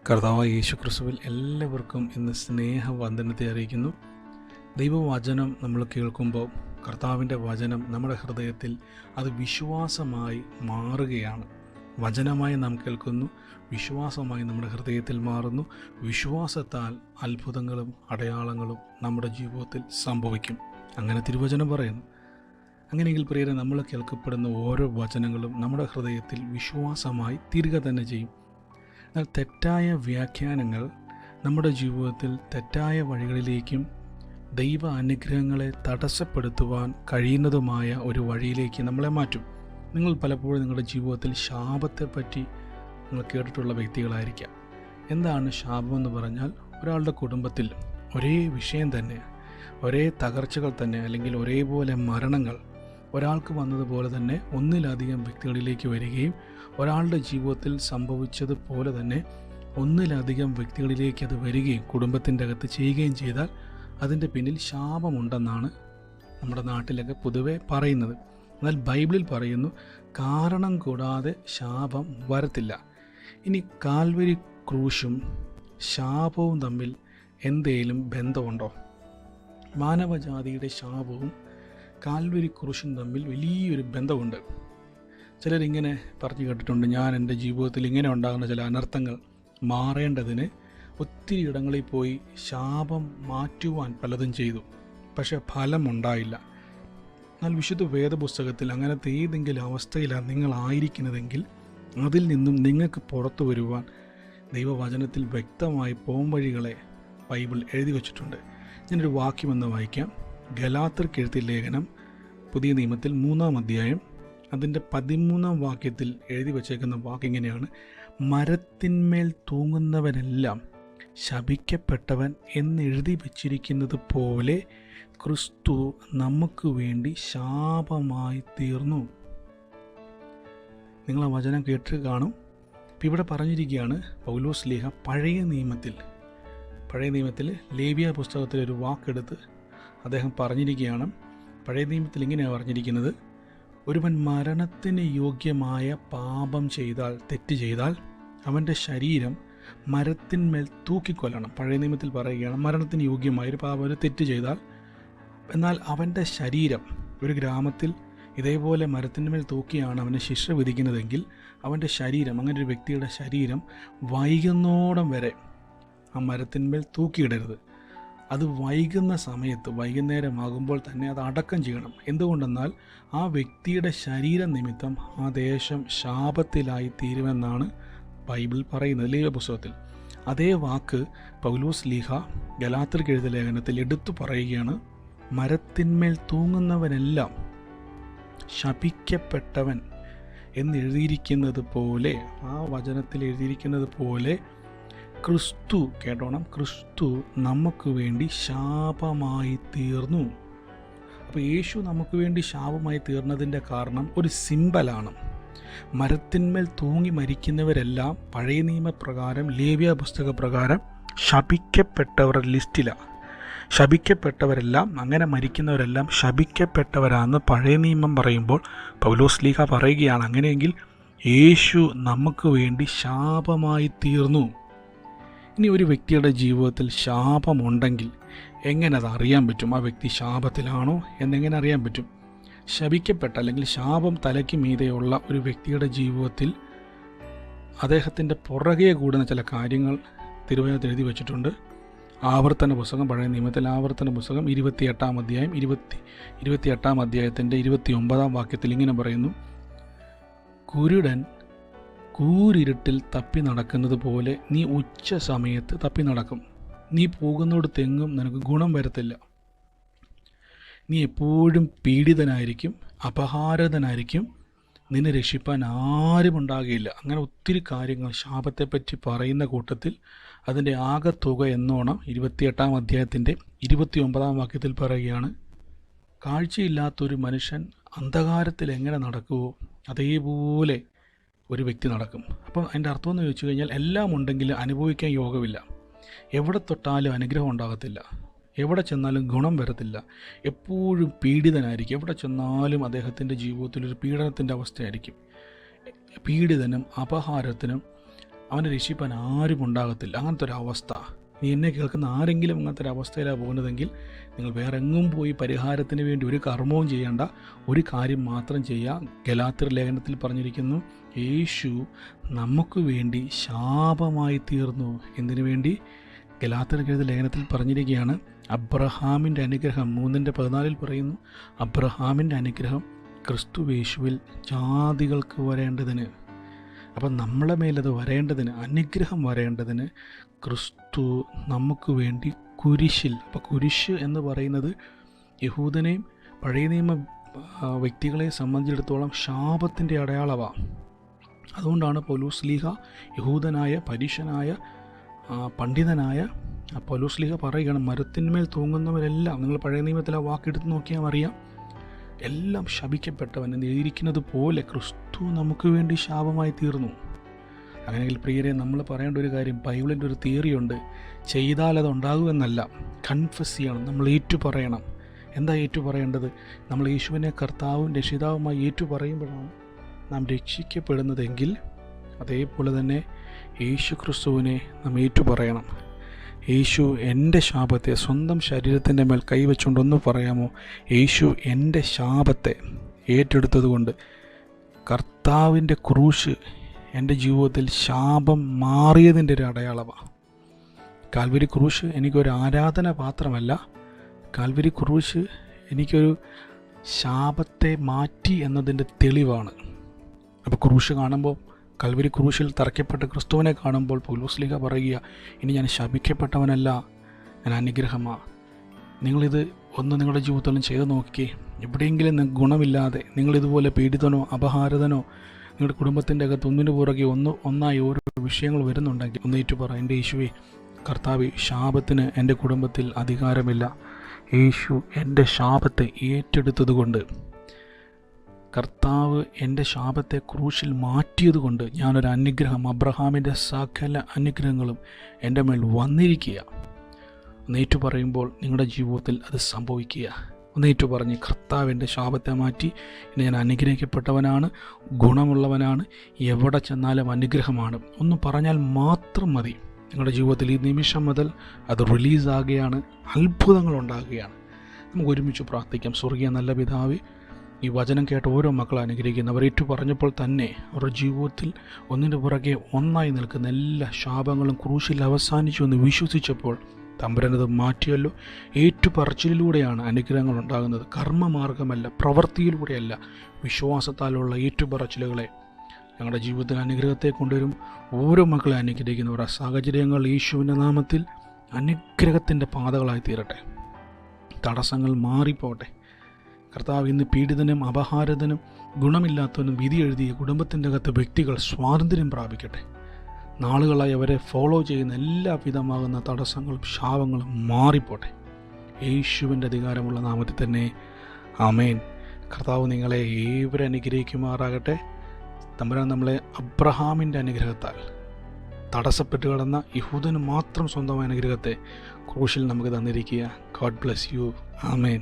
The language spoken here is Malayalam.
കർത്താവായ യേശു ക്രിസ്തുവിൽ എല്ലാവർക്കും ഇന്ന് സ്നേഹവന്ദനത്തെ അറിയിക്കുന്നു. ദൈവവചനം നമ്മൾ കേൾക്കുമ്പോൾ കർത്താവിൻ്റെ വചനം നമ്മുടെ ഹൃദയത്തിൽ അത് വിശ്വാസമായി മാറുകയാണ്. വചനമായി നാം കേൾക്കുന്നു, വിശ്വാസമായി നമ്മുടെ ഹൃദയത്തിൽ മാറുന്നു. വിശ്വാസത്താൽ അത്ഭുതങ്ങളും അടയാളങ്ങളും നമ്മുടെ ജീവിതത്തിൽ സംഭവിക്കും. അങ്ങനെ തിരുവചനം പറയുന്നു. അങ്ങനെയെങ്കിൽ പ്രിയരെ, നമ്മൾ കേൾക്കപ്പെടുന്ന ഓരോ വചനങ്ങളും നമ്മുടെ ഹൃദയത്തിൽ വിശ്വാസമായി തീരുക തന്നെ ചെയ്യും. എന്നാൽ തെറ്റായ വ്യാഖ്യാനങ്ങൾ നമ്മുടെ ജീവിതത്തിൽ തെറ്റായ വഴികളിലേക്കും ദൈവ അനുഗ്രഹങ്ങളെ തടസ്സപ്പെടുത്തുവാൻ കഴിയുന്നതുമായ ഒരു വഴിയിലേക്ക് നമ്മളെ മാറ്റും. നിങ്ങൾ പലപ്പോഴും നിങ്ങളുടെ ജീവിതത്തിൽ ശാപത്തെപ്പറ്റി നിങ്ങൾ കേട്ടിട്ടുള്ള വ്യക്തികളായിരിക്കാം. എന്താണ് ശാപമെന്ന് പറഞ്ഞാൽ, ഒരാളുടെ കുടുംബത്തിൽ ഒരേ വിഷയം തന്നെ, ഒരേ തകർച്ചകൾ തന്നെ, അല്ലെങ്കിൽ ഒരേപോലെ മരണങ്ങൾ ഒരാൾക്ക് വന്നതുപോലെ തന്നെ ഒന്നിലധികം വ്യക്തികളിലേക്ക് വരികയും ഒരാളുടെ ജീവിതത്തിൽ സംഭവിച്ചതുപോലെ തന്നെ ഒന്നിലധികം വ്യക്തികളിലേക്ക് അത് വരികയും കുടുംബത്തിൻ്റെ അകത്ത് ചെയ്യുകയും ചെയ്താൽ അതിൻ്റെ പിന്നിൽ ശാപമുണ്ടെന്നാണ് നമ്മുടെ നാട്ടിലൊക്കെ പൊതുവെ പറയുന്നത്. എന്നാൽ ബൈബിളിൽ പറയുന്നു, കാരണം കൂടാതെ ശാപം വരത്തില്ല. ഇനി കാൽവരി ക്രൂശും ശാപവും തമ്മിൽ എന്തേലും ബന്ധമുണ്ടോ? മാനവജാതിയുടെ ശാപവും കാൽവരി ക്രൂശും തമ്മിൽ വലിയൊരു ബന്ധമുണ്ട്. ചിലരിങ്ങനെ പറഞ്ഞു കേട്ടിട്ടുണ്ട്, ഞാൻ എൻ്റെ ജീവിതത്തിൽ ഇങ്ങനെ ഉണ്ടാകുന്ന ചില അനർത്ഥങ്ങൾ മാറേണ്ടതിന് ഒത്തിരി ഇടങ്ങളിൽ പോയി ശാപം മാറ്റുവാൻ പലതും ചെയ്തു, പക്ഷെ ഫലമുണ്ടായില്ല. എന്നാൽ വിശുദ്ധ വേദപുസ്തകത്തിൽ അങ്ങനത്തെ ഏതെങ്കിലും അവസ്ഥയിലാണ് നിങ്ങളായിരിക്കുന്നതെങ്കിൽ അതിൽ നിന്നും നിങ്ങൾക്ക് പുറത്തു വരുവാൻ ദൈവവചനത്തിൽ വ്യക്തമായി പോംവഴികളെ ബൈബിൾ എഴുതി വച്ചിട്ടുണ്ട്. ഞാനൊരു വാക്യമെന്ന് വായിക്കാം. ഗലാത്യർക്ക് എഴുതിയ ലേഖനം പുതിയ നിയമത്തിൽ 3-ാം അധ്യായം അതിൻ്റെ 13-ാം വാക്യത്തിൽ എഴുതി വച്ചേക്കുന്ന വാക്കിങ്ങനെയാണ്: മരത്തിന്മേൽ തൂങ്ങുന്നവനെല്ലാം ശപിക്കപ്പെട്ടവൻ എന്നെഴുതി വച്ചിരിക്കുന്നത് പോലെ ക്രിസ്തു നമുക്ക് വേണ്ടി ശാപമായി തീർന്നു. നിങ്ങൾ ആ വചനം കേട്ട് കാണും. ഇപ്പം ഇവിടെ പറഞ്ഞിരിക്കുകയാണ്, പൗലോസ് ശ്ലീഹ പഴയ നിയമത്തിൽ ലേവ്യ പുസ്തകത്തിലൊരു വാക്കെടുത്ത് അദ്ദേഹം പറഞ്ഞിരിക്കുകയാണ്. പഴയ നിയമത്തിൽ ഇങ്ങനെയാണ് പറഞ്ഞിരിക്കുന്നത്: ഒരുവൻ മരണത്തിന് യോഗ്യമായ പാപം ചെയ്താൽ, തെറ്റ് ചെയ്താൽ അവൻ്റെ ശരീരം മരത്തിന്മേൽ തൂക്കിക്കൊല്ലണം. പഴയ നിയമത്തിൽ പറയുകയാണ്, മരണത്തിന് യോഗ്യമായൊരു പാപം, ഒരു തെറ്റ് ചെയ്താൽ, എന്നാൽ അവൻ്റെ ശരീരം ഒരു ഗ്രാമത്തിൽ ഇതേപോലെ മരത്തിന്മേൽ തൂക്കിയാണ് അവന് ശിക്ഷ വിധിക്കുന്നതെങ്കിൽ അവൻ്റെ ശരീരം, അങ്ങനെ ഒരു വ്യക്തിയുടെ ശരീരം വൈകുന്നോടം വരെ ആ മരത്തിന്മേൽ തൂക്കിയിടരുത്. അത് വൈകുന്ന സമയത്ത്, വൈകുന്നേരമാകുമ്പോൾ തന്നെ അത് അടക്കം ചെയ്യണം. എന്തുകൊണ്ടെന്നാൽ ആ വ്യക്തിയുടെ ശരീര നിമിത്തം ആ ദേശം ശാപത്തിലായി തീരുമെന്നാണ് ബൈബിൾ പറയുന്നത്, ലേവ്യ പുസ്തകത്തിൽ. അതേ വാക്ക് പൗലോസ് ശ്ലീഹ ഗലാത്യർക്ക് എഴുതിയ ലേഖനത്തിൽ എടുത്തു പറയുകയാണ്: മരത്തിന്മേൽ തൂങ്ങുന്നവനെല്ലാം ശപിക്കപ്പെട്ടവൻ എന്നെഴുതിയിരിക്കുന്നത് പോലെ, ആ വചനത്തിൽ എഴുതിയിരിക്കുന്നത് പോലെ ക്രിസ്തു, കേട്ടോണം, ക്രിസ്തു നമുക്ക് വേണ്ടി ശാപമായി തീർന്നു. അപ്പോൾ യേശു നമുക്ക് വേണ്ടി ശാപമായി തീർന്നതിൻ്റെ കാരണം ഒരു സിംബലാണ്. മരത്തിന്മേൽ തൂങ്ങി മരിക്കുന്നവരെല്ലാം പഴയ നിയമപ്രകാരം, ലേവ്യ പുസ്തക പ്രകാരം ശപിക്കപ്പെട്ടവരുടെ ലിസ്റ്റിലാണ്. ശപിക്കപ്പെട്ടവരെല്ലാം, അങ്ങനെ മരിക്കുന്നവരെല്ലാം ശപിക്കപ്പെട്ടവരാണെന്ന് പഴയ നിയമം പറയുമ്പോൾ പൗലോസ് ശ്ലീഹ പറയുകയാണ്, അങ്ങനെയെങ്കിൽ യേശു നമുക്ക് വേണ്ടി ശാപമായി തീർന്നു. ഇനി ഒരു വ്യക്തിയുടെ ജീവിതത്തിൽ ശാപമുണ്ടെങ്കിൽ എങ്ങനെ അത് അറിയാൻ പറ്റും? ആ വ്യക്തി ശാപത്തിലാണോ എന്നെങ്ങനെ അറിയാൻ പറ്റും? ശപിക്കപ്പെട്ട അല്ലെങ്കിൽ ശാപം തലയ്ക്ക് മീതെയുള്ള ഒരു വ്യക്തിയുടെ ജീവിതത്തിൽ അദ്ദേഹത്തിൻ്റെ പുറകെ കൂടുന്ന ചില കാര്യങ്ങൾ തിരുവചനത്തിൽ എഴുതി വച്ചിട്ടുണ്ട്. ആവർത്തന പുസ്തകം, പഴയ നിയമത്തിൽ ആവർത്തന പുസ്തകം 28-ാം അധ്യായം 28-ാം അധ്യായത്തിൻ്റെ 29-ാം വാക്യത്തിൽ ഇങ്ങനെ പറയുന്നു: കുരുടൻ കൂരിരുട്ടിൽ തപ്പി നടക്കുന്നത് പോലെ നീ ഉച്ച സമയത്ത് തപ്പി നടക്കും. നീ പോകുന്നിടത്തെങ്ങും നിനക്ക് ഗുണം വരത്തില്ല. നീ എപ്പോഴും പീഡിതനായിരിക്കും, അപഹാരതനായിരിക്കും, നിന്നെ രക്ഷിപ്പാൻ ആരും ഉണ്ടാകുകയില്ല. അങ്ങനെ ഒത്തിരി കാര്യങ്ങൾ ശാപത്തെപ്പറ്റി പറയുന്ന കൂട്ടത്തിൽ അതിൻ്റെ ആകെത്തുക എന്നോണം 28-ാം അധ്യായത്തിൻ്റെ 29-ാം വാക്യത്തിൽ പറയുകയാണ്: കാഴ്ചയില്ലാത്തൊരു മനുഷ്യൻ അന്ധകാരത്തിൽ എങ്ങനെ നടക്കുമോ അതേപോലെ ഒരു വ്യക്തി നടക്കും. അപ്പം അതിൻ്റെ അർത്ഥം എന്ന് ചോദിച്ചു കഴിഞ്ഞാൽ, എല്ലാം ഉണ്ടെങ്കിൽ അനുഭവിക്കാൻ യോഗമില്ല. എവിടെ തൊട്ടാലും അനുഗ്രഹം ഉണ്ടാകത്തില്ല, എവിടെ ചെന്നാലും ഗുണം വരത്തില്ല, എപ്പോഴും പീഡിതനായിരിക്കും. എവിടെ ചെന്നാലും അദ്ദേഹത്തിൻ്റെ ജീവിതത്തിലൊരു പീഡനത്തിൻ്റെ അവസ്ഥയായിരിക്കും. പീഡിതനും അപഹാരത്തിനും അവനെ രക്ഷിപ്പാൻ ആരും ഉണ്ടാകത്തില്ല. അങ്ങനത്തെ ഒരു അവസ്ഥ. നീ എന്നെ കേൾക്കുന്ന ആരെങ്കിലും അങ്ങനത്തെ ഒരു അവസ്ഥയിലാണ് പോകുന്നതെങ്കിൽ നിങ്ങൾ വേറെ എങ്ങും പോയി പരിഹാരത്തിന് വേണ്ടി ഒരു കർമ്മവും ചെയ്യേണ്ട, ഒരു കാര്യം മാത്രം ചെയ്യുക. ഗലാത്യർ ലേഖനത്തിൽ പറഞ്ഞിരിക്കുന്നു, യേശു നമുക്ക് വേണ്ടി ശാപമായി തീർന്നു. എന്തിനു വേണ്ടി? ഗലാത്യർ എഴുതിയ ലേഖനത്തിൽ പറഞ്ഞിരിക്കുകയാണ്, അബ്രഹാമിൻ്റെ അനുഗ്രഹം 3:14 പറയുന്നു, അബ്രഹാമിൻ്റെ അനുഗ്രഹം ക്രിസ്തുയേശുവിൽ ജാതികൾക്ക് വരേണ്ടതിന്. അപ്പം നമ്മളെ മേലത് വരേണ്ടതിന്, അനുഗ്രഹം വരേണ്ടതിന് ക്രിസ്തു നമുക്ക് വേണ്ടി കുരിശിൽ. അപ്പോൾ കുരിശ് എന്ന് പറയുന്നത് യഹൂദനെയും പഴയ നിയമ വ്യക്തികളെ സംബന്ധിച്ചിടത്തോളം ശാപത്തിൻ്റെ അടയാളമാണ്. അതുകൊണ്ടാണ് പൗലോസ് ശ്ലീഹ, യഹൂദനായ പരീശനായ പണ്ഡിതനായ പൗലോസ് ശ്ലീഹ പറയുകയാണ്, മരത്തിന്മേൽ തൂങ്ങുന്നവരെല്ലാം, നിങ്ങൾ പഴയ നിയമത്തിൽ ആ വാക്കെടുത്ത് നോക്കിയാൽ അറിയാം, എല്ലാം ശപിക്കപ്പെട്ടവൻ എന്ന് എഴുതിയിരിക്കുന്നത് പോലെ ക്രിസ്തു നമുക്ക് വേണ്ടി ശാപമായി തീർന്നു. അങ്ങനെയെങ്കിൽ പ്രിയരെ, നമ്മൾ പറയേണ്ട ഒരു കാര്യം, ബൈബിളിൻ്റെ ഒരു തിയറിയുണ്ട്, ചെയ്താൽ അത് ഉണ്ടാകുമെന്നല്ല, കൺഫസ് ചെയ്യണം, നമ്മൾ ഏറ്റു പറയണം. എന്താ ഏറ്റു പറയേണ്ടത്? നമ്മൾ യേശുവിനെ കർത്താവും രക്ഷിതാവുമായി ഏറ്റു പറയുമ്പോഴാണ് നാം രക്ഷിക്കപ്പെടുന്നതെങ്കിൽ, അതേപോലെ തന്നെ യേശു ക്രിസ്തുവിനെ നാം ഏറ്റു പറയണം. യേശു എൻ്റെ ശാപത്തെ, സ്വന്തം ശരീരത്തിൻ്റെ മേൽ കൈവച്ചുകൊണ്ടൊന്ന് പറയാമോ? യേശു എൻ്റെ ശാപത്തെ ഏറ്റെടുത്തതുകൊണ്ട് കർത്താവിൻ്റെ ക്രൂശ് എൻ്റെ ജീവിതത്തിൽ ശാപം മാറിയതിൻ്റെ ഒരു അടയാളമാണ്. കാൽവരി ക്രൂശ് എനിക്കൊരു ആരാധന പാത്രമല്ല, കാൽവരി ക്രൂശ് എനിക്കൊരു ശാപത്തെ മാറ്റി എന്നതിൻ്റെ തെളിവാണ്. അപ്പോൾ ക്രൂശ് കാണുമ്പോൾ, കൽവരി ക്രൂശിൽ തറയ്ക്കപ്പെട്ട ക്രിസ്തുവിനെ കാണുമ്പോൾ പൗലോസ് ശ്ലീഹ പറയുക, ഇനി ഞാൻ ശപിക്കപ്പെട്ടവനല്ല, ഞാൻ അനുഗ്രഹമാണ്. നിങ്ങളിത് ഒന്ന് നിങ്ങളുടെ ജീവിതത്തിലും ചെയ്തു നോക്കിക്കേ. എവിടെയെങ്കിലും നിങ്ങൾക്ക് ഗുണമില്ലാതെ നിങ്ങളിതുപോലെ പീഡിതനോ അപഹാരതനോ നിങ്ങളുടെ കുടുംബത്തിൻ്റെ അകത്ത് ഒന്നിനു പുറകെ ഒന്നായി ഓരോ വിഷയങ്ങൾ വരുന്നുണ്ടെങ്കിൽ ഒന്ന് ഏറ്റു പറ, എൻ്റെ യേശുവേ, കർത്താവേ, ശാപത്തിന് എൻ്റെ കുടുംബത്തിൽ അധികാരമില്ല. യേശു എൻ്റെ ശാപത്തെ ഏറ്റെടുത്തതുകൊണ്ട്, കർത്താവ് എൻ്റെ ശാപത്തെ ക്രൂശിൽ മാറ്റിയതുകൊണ്ട് ഞാനൊരു അനുഗ്രഹം, അബ്രഹാമിൻ്റെ സകല അനുഗ്രഹങ്ങളും എൻ്റെ മേൽ വന്നിരിക്കുക. ഒന്നേറ്റു പറയുമ്പോൾ നിങ്ങളുടെ ജീവിതത്തിൽ അത് സംഭവിക്കുക. ഒന്നേറ്റു പറഞ്ഞ്, കർത്താവ് എൻ്റെ ശാപത്തെ മാറ്റി, ഇനി ഞാൻ അനുഗ്രഹിക്കപ്പെട്ടവനാണ്, ഗുണമുള്ളവനാണ്, എവിടെ ചെന്നാലും അനുഗ്രഹമാണ്. ഒന്ന് പറഞ്ഞാൽ മാത്രം മതി. നിങ്ങളുടെ ജീവിതത്തിൽ ഈ നിമിഷം മുതൽ അത് റിലീസാകുകയാണ്, അത്ഭുതങ്ങളുണ്ടാകുകയാണ്. നമുക്ക് ഒരുമിച്ച് പ്രാർത്ഥിക്കാം. സ്വർഗീയ നല്ല പിതാവേ, ഈ വചനം കേട്ട ഓരോ മക്കളെ അനുഗ്രഹിക്കുന്നവർ ഏറ്റു പറഞ്ഞപ്പോൾ തന്നെ അവരുടെ ജീവിതത്തിൽ ഒന്നിൻ്റെ പുറകെ ഒന്നായി നിൽക്കുന്ന എല്ലാ ശാപങ്ങളും ക്രൂശിൽ അവസാനിച്ചു എന്ന് വിശ്വസിച്ചപ്പോൾ തമ്പുരാനത് മാറ്റിയല്ലോ. ഏറ്റുപറച്ചിലൂടെയാണ് അനുഗ്രഹങ്ങൾ ഉണ്ടാകുന്നത്, കർമ്മമാർഗമല്ല, പ്രവൃത്തിയിലൂടെയല്ല, വിശ്വാസത്താലുള്ള ഏറ്റുപറച്ചിലുകളെ ഞങ്ങളുടെ ജീവിതത്തിൽ അനുഗ്രഹത്തെ കൊണ്ടുവരും. ഓരോ മക്കളെ അനുഗ്രഹിക്കുന്നവർ ആ സാഹചര്യങ്ങൾ യേശുവിൻ്റെ നാമത്തിൽ അനുഗ്രഹത്തിൻ്റെ പാതകളായി തീരട്ടെ. തടസ്സങ്ങൾ മാറിപ്പോട്ടെ. കർത്താവ്, ഇന്ന് പീഡിതനും അപഹാരതനും ഗുണമില്ലാത്തവനും വിധി എഴുതിയ കുടുംബത്തിൻ്റെ അകത്ത് വ്യക്തികൾ സ്വാതന്ത്ര്യം പ്രാപിക്കട്ടെ. നാളുകളായി അവരെ ഫോളോ ചെയ്യുന്ന എല്ലാവിധമാകുന്ന തടസ്സങ്ങളും ശാപങ്ങളും മാറിപ്പോട്ടെ. യേശുവിൻ്റെ അധികാരമുള്ള നാമത്തിൽ തന്നെ ആമേൻ. കർത്താവ് നിങ്ങളെ ഏവരെ അനുഗ്രഹിക്കുമാറാകട്ടെ. തമ്പുരാൻ നമ്മളെ അബ്രഹാമിൻ്റെ അനുഗ്രഹത്താൽ തടസ്സപ്പെട്ട് കിടന്ന യഹൂദന് മാത്രം സ്വന്തമായ അനുഗ്രഹത്തെ ക്രൂശിൽ നമുക്ക് തന്നിരിക്കുക. God bless you. ആമേൻ.